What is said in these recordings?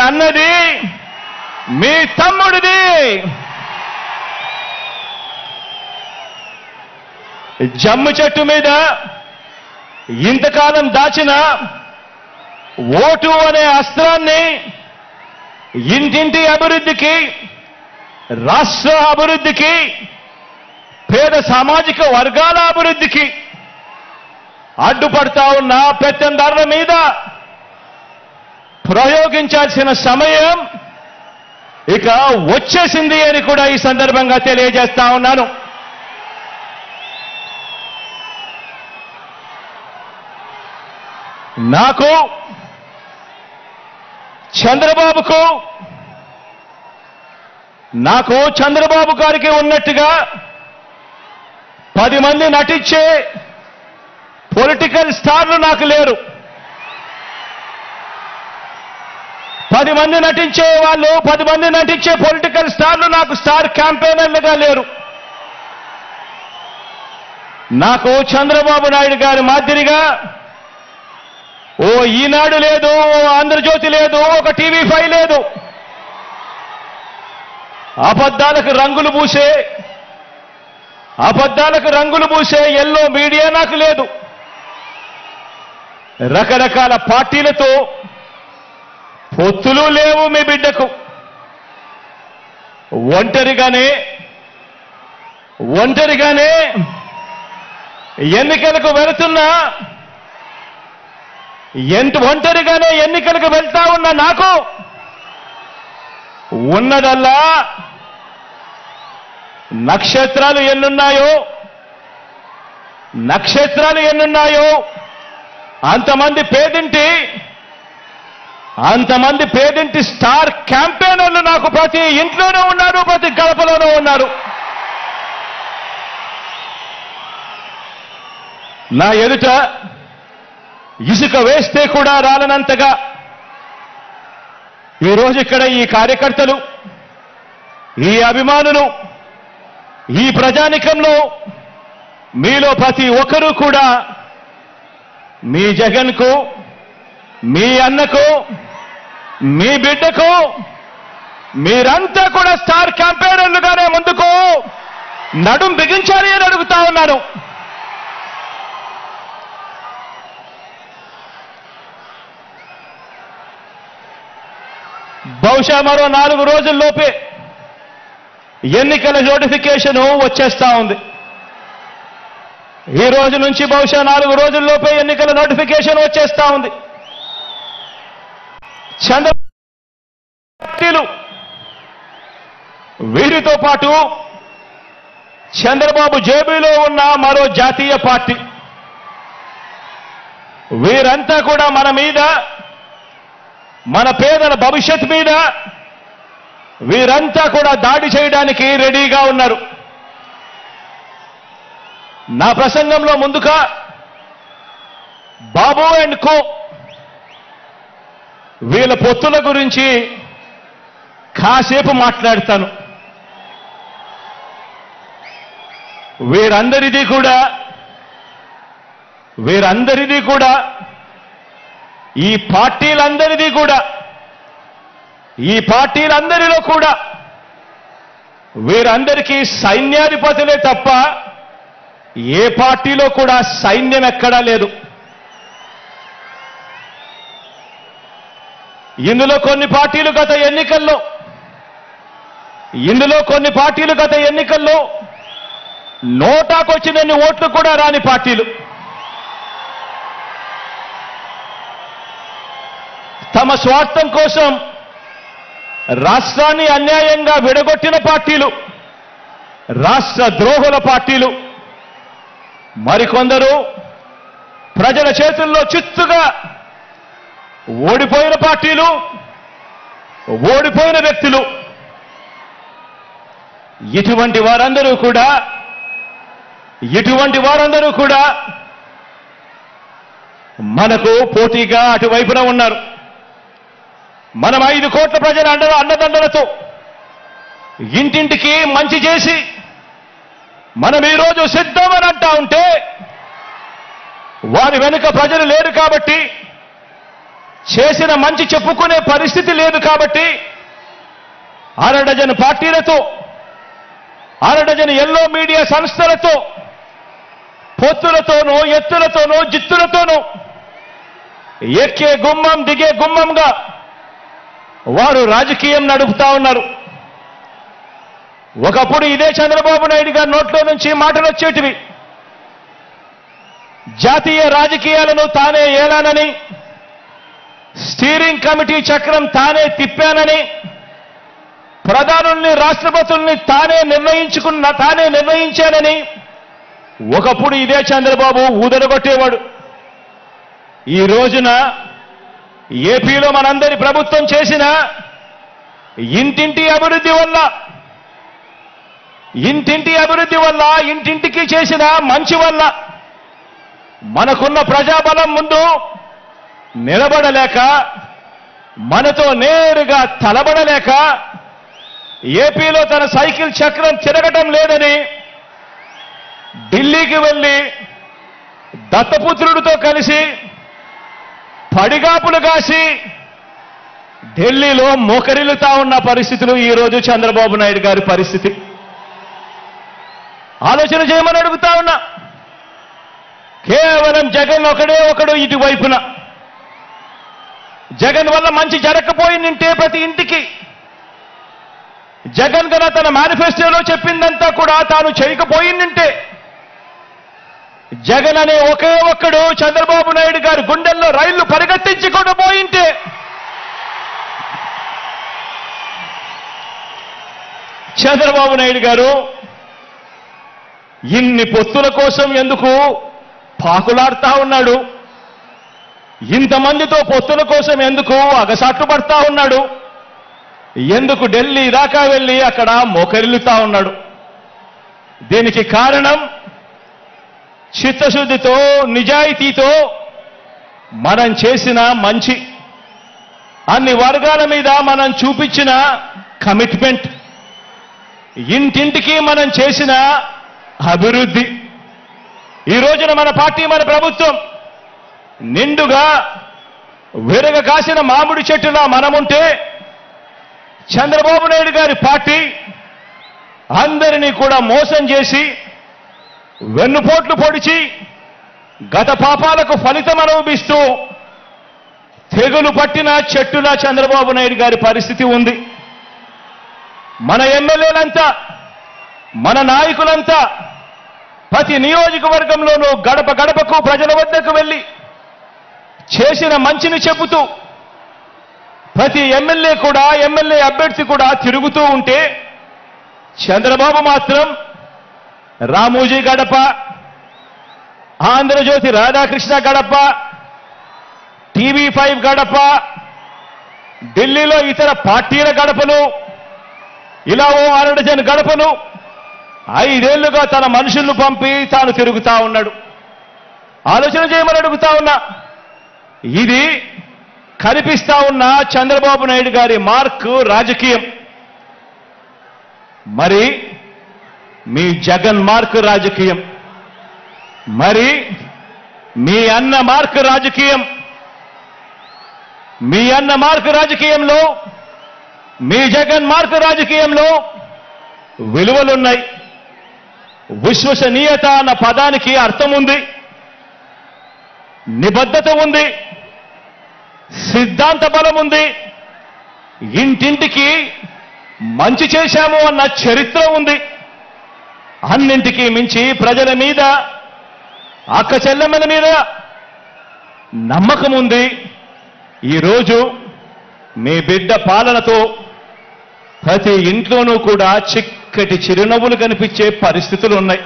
అన్నది, మీ తమ్ముడిది. జమ్ము చెట్టు మీద ఇంతకాలం దాచిన ఓటు అనే అస్త్రాన్ని ఇంటింటి అభివృద్ధికి, రాష్ట్ర అభివృద్ధికి, పేద సామాజిక వర్గాల అభివృద్ధికి అడ్డుపడతా ఉన్న పెత్తందారుల మీద ప్రయోగించాల్సిన సమయం ఇక వచ్చేసింది అని కూడా ఈ సందర్భంగా తెలియజేస్తా ఉన్నాను. నాకు, చంద్రబాబు గారికి ఉన్నట్టుగా 10 మంది నటించే పొలిటికల్ స్టార్లు నాకు లేరు. 10 మంది నటించే వాళ్ళు, 10 మంది నటించే పొలిటికల్ స్టార్లు నాకు స్టార్ క్యాంపెయినర్లుగా లేరు. నాకు చంద్రబాబు నాయుడు గారి మాదిరిగా ఓ ఈనాడు లేదు, ఓ ఆంధ్రజ్యోతి లేదు, ఒక TV5 లేదు. అబద్ధాలకు రంగులు పూసే ఎల్లో మీడియా నాకు లేదు. రకరకాల పార్టీలతో పొత్తులు లేవు మీ బిడ్డకు. ఒంటరిగానే ఎన్నికలకు వెళుతున్నా, ఒంటరిగానే ఎన్నికలకు వెళ్తా ఉన్న నాకు ఉన్నదల్లా నక్షత్రాలు ఎన్నున్నాయో అంతమంది పేదింటి స్టార్ క్యాంపెయినర్లు నాకు ప్రతి ఇంట్లోనూ ఉన్నారు, ప్రతి గడపలోనూ ఉన్నారు. నా ఎదుట ఇసుక వేస్తే కూడా రాలనంతగా ఈరోజు ఇక్కడ ఈ కార్యకర్తలు, ఈ అభిమానులు, ఈ ప్రజానికంలో మీలో ప్రతి ఒక్కరూ కూడా మీ జగన్కు, మీ అన్నకు, మీ బిడ్డకు మీరంతా కూడా స్టార్ క్యాంపెయినర్లుగానే ముందుకు నడుం బిగించాలి అని అడుగుతా ఉన్నాను. బహుశా మరో 4 రోజుల్లోపే ఎన్నికల నోటిఫికేషన్ వచ్చేస్తా ఉంది. ఈ రోజు నుంచి బహుశా 4 రోజుల్లోపే ఎన్నికల నోటిఫికేషన్ వచ్చేస్తా ఉంది. చంద్రబాబు వీరితో పాటు చంద్రబాబు జేబులో ఉన్న మరో జాతీయ పార్టీ, వీరంతా కూడా మన మీద, మన పేదల భవిష్యత్ మీద వీరంతా కూడా దాడి చేయడానికి రెడీగా ఉన్నారు. నా ప్రసంగంలో ముందుగా బాబు అండ్ కో వీళ్ళ పొత్తుల గురించి కాసేపు మాట్లాడతాను. వీరందరిది కూడా ఈ పార్టీలందరిలో కూడా వీరందరికీ సైన్యాధిపతులే తప్ప ఏ పార్టీలో కూడా సైన్యం ఎక్కడా లేదు. ఇందులో కొన్ని పార్టీలు గత ఎన్నికల్లో నోటాకొచ్చినన్ని ఓట్లు కూడా రాని పార్టీలు, తమ స్వార్థం కోసం రాష్ట్రాన్ని అన్యాయంగా విడగొట్టిన పార్టీలు, రాష్ట్ర ద్రోహుల పార్టీలు, మరికొందరు ప్రజల చేతుల్లో చిత్తుగా ఓడిపోయిన పార్టీలు, ఓడిపోయిన వ్యక్తులు. ఇటువంటి వారందరూ కూడా మనకు పోటీగా అటువైపున ఉన్నారు. మనం 5 కోట్ల ప్రజల అండదండలతో ఇంటింటికి మంచి చేసి మనం ఈరోజు సిద్ధమని అంటా ఉంటే వారి వెనుక ప్రజలు లేరు కాబట్టి చేసిన మంచి చెప్పుకునే పరిస్థితి లేదు కాబట్టి అరడజన్ పార్టీలతో అరడజన్ ఎల్లో మీడియా సంస్థలతో పొత్తులతోనూ ఎత్తులతోనూ జిత్తులతోనూ ఎక్కే గుమ్మం దిగే గుమ్మంగా వారు రాజకీయం నడుపుతా ఉన్నారు. ఒకప్పుడు ఇదే చంద్రబాబు నాయుడు గారి నోట్లో నుంచి మాటలు వచ్చేటివి. జాతీయ రాజకీయాలను తానే ఏలానని, స్టీరింగ్ కమిటీ చక్రం తానే తిప్పానని, ప్రధానుల్ని రాష్ట్రపతుల్ని తానే నిర్ణయించానని ఒకప్పుడు ఇదే చంద్రబాబు ఊదరగొట్టేవాడు. ఈ రోజున ఏపీలో మనందరి ప్రభుత్వం చేసిన ఇంటింటి అభివృద్ధి వల్ల ఇంటింటికి చేసిన మంచి వల్ల మనకున్న ప్రజాబలం ముందు నిలబడలేక, మనతో నేరుగా తలబడలేక ఏపీలో తన సైకిల్ చక్రం తిరగటం లేదని ఢిల్లీకి వెళ్లి దత్తపుత్రుడితో కలిసి పడిగాపులు కాసి ఢిల్లీలో మోకరిల్లుతా ఉన్న పరిస్థితులు ఈ రోజు చంద్రబాబు నాయుడు గారి పరిస్థితి. ఆలోచన చేయమని అడుగుతా ఉన్నా. కేవలం జగన్ ఒకడు ఇటువైపున. జగన్ వల్ల మంచి జరగకపోయిందంటే ప్రతి ఇంటికి, జగన్ గన తన మేనిఫెస్టోలో చెప్పిందంతా కూడా తాను చేయకపోయిందంటే, జగన్ అనే ఒకే ఒక్కడు చంద్రబాబు నాయుడు గారి గుండెల్లో రైళ్లు పరిగెత్తించుకుండా పోయింటే, చంద్రబాబు నాయుడు గారు ఇన్ని పొత్తుల కోసం ఎందుకు పాకులాడుతా ఉన్నాడు? ఇంతమందితో పొత్తుల కోసం ఎందుకు అగసాట్లు పడతా ఉన్నాడు? ఎందుకు ఢిల్లీ దాకా వెళ్ళి అక్కడ మోకరిల్లుతా ఉన్నాడు? దీనికి కారణం చిత్తశుద్ధితో, నిజాయితీతో మనం చేసిన మంచి, అన్ని వర్గాల మీద మనం చూపించిన కమిట్మెంట్, ఇంటింటికి మనం చేసిన అభివృద్ధి. ఈ రోజున మన పార్టీ, మన ప్రభుత్వం నిండుగా విరగ కాసిన మామిడి చెట్టులా మనముంటే, చంద్రబాబు నాయుడు గారి పార్టీ అందరినీ కూడా మోసం చేసి, వెన్నుపోట్లు పొడిచి, గత పాపాలకు ఫలితం అనుభవిస్తూ తెగులు పట్టిన చెట్టులా చంద్రబాబు నాయుడు గారి పరిస్థితి ఉంది. మన ఎమ్మెల్యేలంతా, మన నాయకులంతా ప్రతి నియోజకవర్గంలోనూ గడప గడపకు ప్రజల వద్దకు వెళ్ళి చేసిన మంచిని చెబుతూ, ప్రతి ఎమ్మెల్యే అభ్యర్థి కూడా తిరుగుతూ ఉంటే, చంద్రబాబు మాత్రం రామోజీ గడప, ఆంధ్రజ్యోతి రాధాకృష్ణ గడప, TV5 గడప, ఢిల్లీలో ఇతర పార్టీల గడపలు, ఇలా ఓ అరడజన్ గడపలు 5 ఏళ్లుగా తన మనుషులను పంపి తాను తిరుగుతా ఉన్నాడు. ఆలోచన చేయమని అడుగుతా ఉన్నా. ఇది కనిపిస్తా ఉన్న చంద్రబాబు నాయుడు గారి మార్క్ రాజకీయం. మరి మీ జగన్ మార్క్ రాజకీయం, మరి మీ అన్న మార్క్ రాజకీయం. మీ అన్న మార్క్ రాజకీయంలో, మీ జగన్ మార్క్ రాజకీయంలో విలువలున్నాయి. విశ్వసనీయత అన్న పదానికి అర్థం ఉంది, నిబద్ధత ఉంది, సిద్ధాంత బలం ఉంది, ఇంటింటికి మంచి చేశాము అన్న చరిత్ర ఉంది. అన్నింటికీ మించి ప్రజల మీద, అక్క చెల్లెమ్మల మీద నమ్మకం ఉంది. ఈరోజు మీ బిడ్డ పాలనతో ప్రతి ఇంట్లోనూ కూడా చిక్కటి చిరునవ్వులు కనిపించే పరిస్థితులు ఉన్నాయి.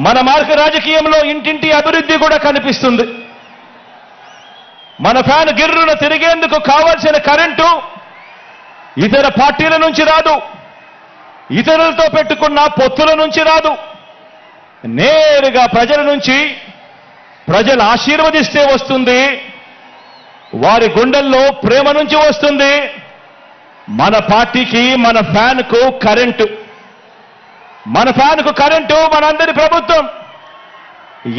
మన మార్గ రాజకీయంలో ఇంటింటి అభివృద్ధి కూడా కనిపిస్తుంది. మన ఫ్యాన్ గిర్రున తిరిగేందుకు కావాల్సిన కరెంటు ఇతర పార్టీల నుంచి రాదు, ఇతరులతో పెట్టుకున్న పొత్తుల నుంచి రాదు, నేరుగా ప్రజల నుంచి, ప్రజలు ఆశీర్వదిస్తే వస్తుంది, వారి గుండెల్లో ప్రేమ నుంచి వస్తుంది. మన పార్టీకి, మన ఫ్యాన్కు కరెంటు, మన ఫ్యాన్కు కరెంటు మనందరి ప్రభుత్వం.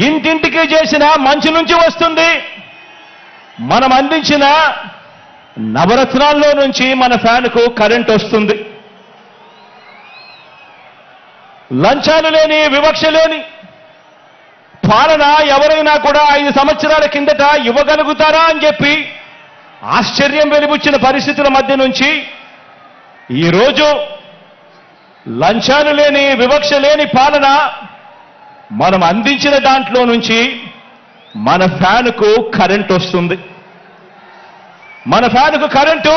ఇంటింటికి చేసిన మంచి నుంచి వస్తుంది. మనం అందించిన నవరత్నాల్లో నుంచి మన ఫ్యాన్కు కరెంట్ వస్తుంది. లంచాలు లేని, వివక్ష లేని పాలన ఎవరైనా కూడా 5 సంవత్సరాల కిందట ఇవ్వగలుగుతారా అని చెప్పి ఆశ్చర్యం వెలిబుచ్చిన పరిస్థితుల మధ్య నుంచి ఈరోజు లంచాలు లేని, వివక్ష లేని పాలన మనం అందించిన దాంట్లో నుంచి మన ఫ్యాన్కు కరెంట్ వస్తుంది. మన ఫ్యాన్కు కరెంటు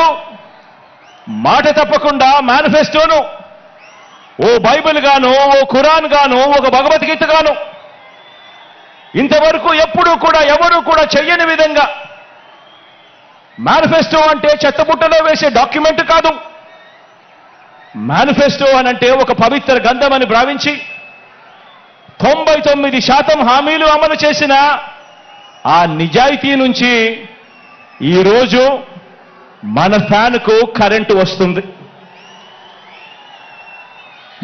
మాట తప్పకుండా మేనిఫెస్టోను ఓ బైబిల్ గాను, ఓ ఖురాన్ గాను, ఒక భగవద్గీత గాను ఇంతవరకు ఎప్పుడూ కూడా ఎవరూ కూడా చెయ్యని విధంగా మేనిఫెస్టో అంటే చెత్తబుట్టలో వేసే డాక్యుమెంట్ కాదు. మేనిఫెస్టో అనంటే ఒక పవిత్ర గ్రంథం అని భావించి 99% హామీలు అమలు చేసిన ఆ నిజాయితీ నుంచి ఈరోజు మన ఫ్యాన్కు కరెంటు వస్తుంది.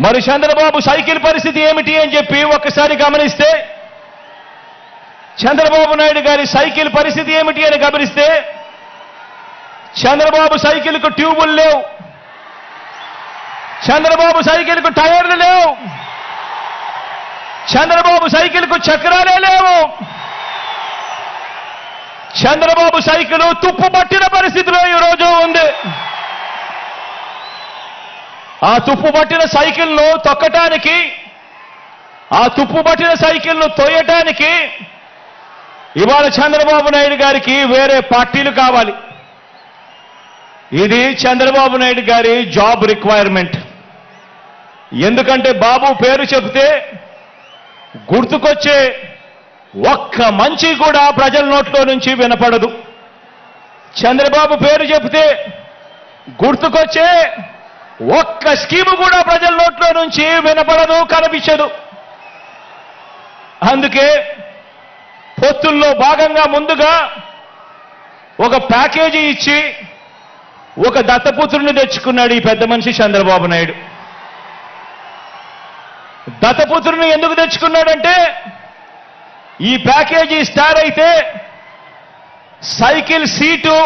మరి చంద్రబాబు సైకిల్ పరిస్థితి ఏమిటి అని చెప్పి ఒక్కసారి గమనిస్తే, చంద్రబాబు నాయుడు గారి సైకిల్ పరిస్థితి ఏమిటి అని గమనిస్తే, చంద్రబాబు సైకిల్కు ట్యూబులు లేవు, చంద్రబాబు సైకిల్కు టైర్లు లేవు, చంద్రబాబు సైకిల్కు చక్రాలే లేవు. చంద్రబాబు సైకిల్ తుప్పు పట్టిన పరిస్థితిలో ఈరోజు ఉంది. ఆ తుప్పు పట్టిన సైకిల్ను తొక్కటానికి, ఆ తుప్పు పట్టిన సైకిల్ను తోయటానికి ఇవాళ చంద్రబాబు నాయుడు గారికి వేరే పార్టీలు కావాలి. ఇది చంద్రబాబు నాయుడు గారి జాబ్ రిక్వైర్మెంట్. ఎందుకంటే బాబు పేరు చెబితే గుర్తుకొచ్చే ఒక్క మంచి కూడా ప్రజల నోట్లో నుంచి వినపడదు. చంద్రబాబు పేరు చెబితే గుర్తుకొచ్చే ఒక్క స్కీము కూడా ప్రజల నోట్లో నుంచి వినపడదు, కనిపించదు. అందుకే పొత్తుల్లో భాగంగా ముందుగా ఒక ప్యాకేజీ ఇచ్చి ఒక దత్తపుత్రుని తెచ్చుకున్నాడు ఈ పెద్ద మనిషి చంద్రబాబు నాయుడు. దత్తపుత్రుని ఎందుకు తెచ్చుకున్నాడంటే, ఈ ప్యాకేజీ స్టార్ అయితే సైకిల్ సీటు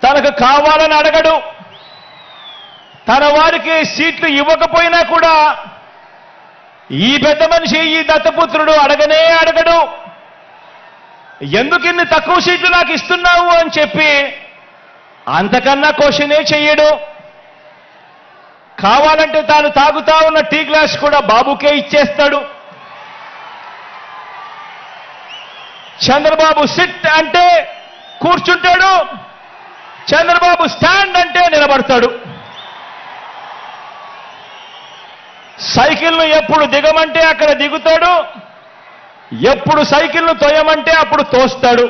తనకు కావాలని అడగడు, తన వారికి సీట్లు ఇవ్వకపోయినా కూడా ఈ పెద్ద మనిషి, ఈ దత్తపుత్రుడు అడగనే అడగడు. ఎందుకు ఇన్ని తక్కువ సీట్లు నాకు ఇస్తున్నావు అని చెప్పి అంతకన్నా క్వశ్చనే చెయ్యడు. కావాలంటే తాను తాగుతా ఉన్న టీ గ్లాస్ కూడా బాబుకే ఇచ్చేస్తాడు. చంద్రబాబు సిట్ అంటే కూర్చుంటాడు, చంద్రబాబు స్టాండ్ అంటే నిలబడతాడు. సైకిల్ను ఎప్పుడు దిగమంటే అక్కడ దిగుతాడు, ఎప్పుడు సైకిల్ను తోయమంటే అప్పుడు తోస్తాడు.